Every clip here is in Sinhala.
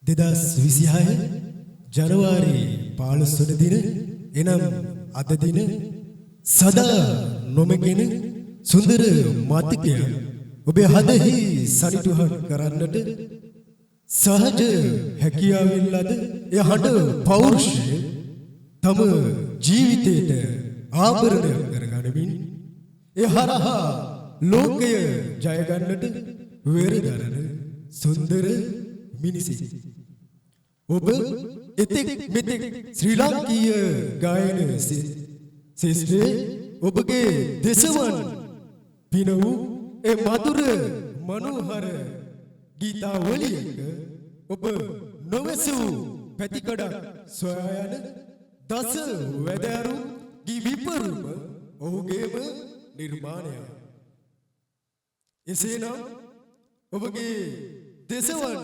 2026 ජනවාරි 15 වන දින එනම් අද දින සදා නොමගෙන සුන්දර මාතිකය ඔබේ හදෙහි සනිටුහන් කරන්නට සහජ හැකියාවෙන් ලද ඒ හඬ පෞරුෂය තම ජීවිතයට ආභරණයක් කරගනිමින් ඒ හරහා ලෝකය ජය ගන්නට වෙරදරන සුන්දර මිනිසෙක් ඔබ එතෙක් මෙතෙක් ශ්‍රී ලාංකීය ගායන ශිෂ්ටයේ ඔබගේ දෙසවන් පින වූ ඒ මధుර මනෝහර ගීතාවලියක ඔබ නොවැසූ පැතිකඩක් සොයා යන දස වැදෑරුම් ගී විපරුම ඔහුගේම නිර්මාණය. එසේනම් ඔබගේ දෙසවන්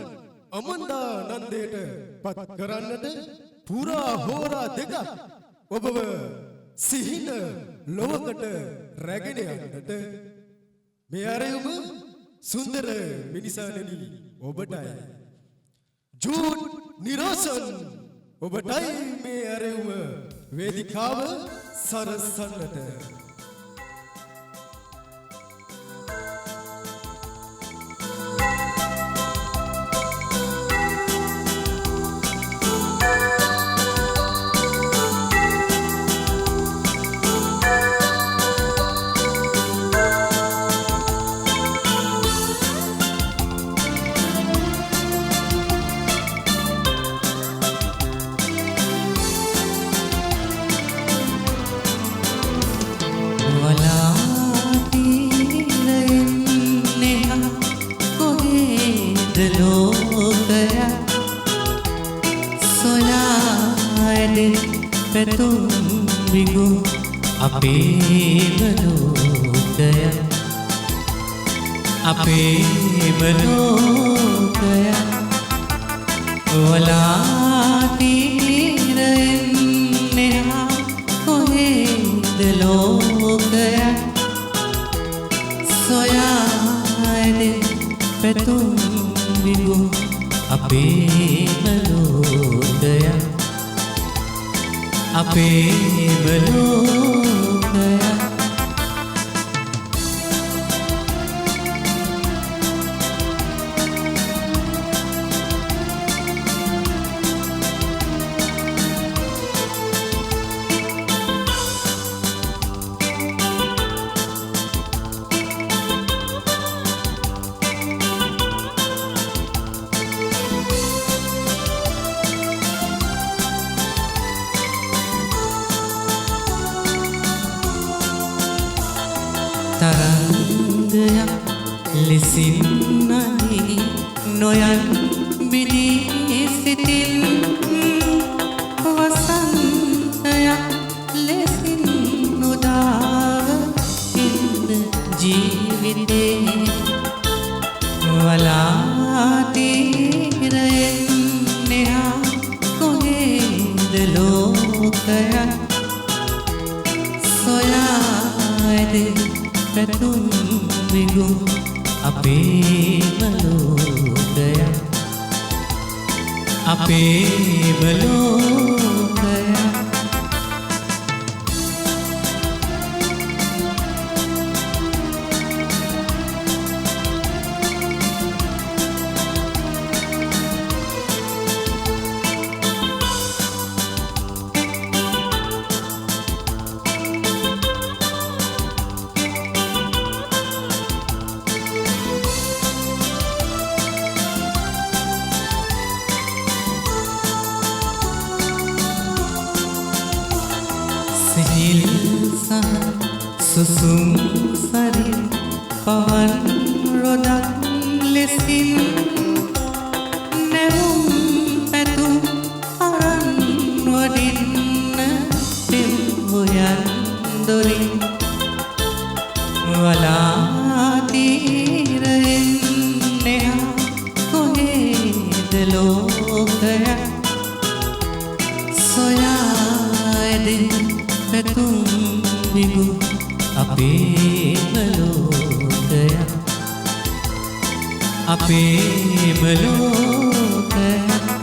අමන්දා නන්දයට පත් කරන්නට පුරා හෝරා දෙකක් ඔබව සිහින ලොවකට රැගෙන යන්නට මේ ආරයුම සුන්දර මිනිසානනි ඔබටයි ජූඩ් නිරෝෂන් ඔබටයි මේ ආරයුම වේදිකාව සරසන්නට අපේම ලෝකය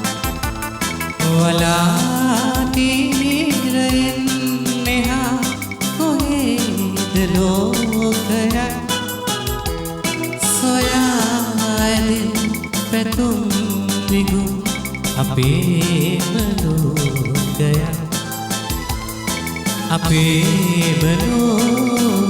ලෝකයක් සොයාදින් පැතුම් විගු අපේම ලෝකයක් අපේම ලෝකයක්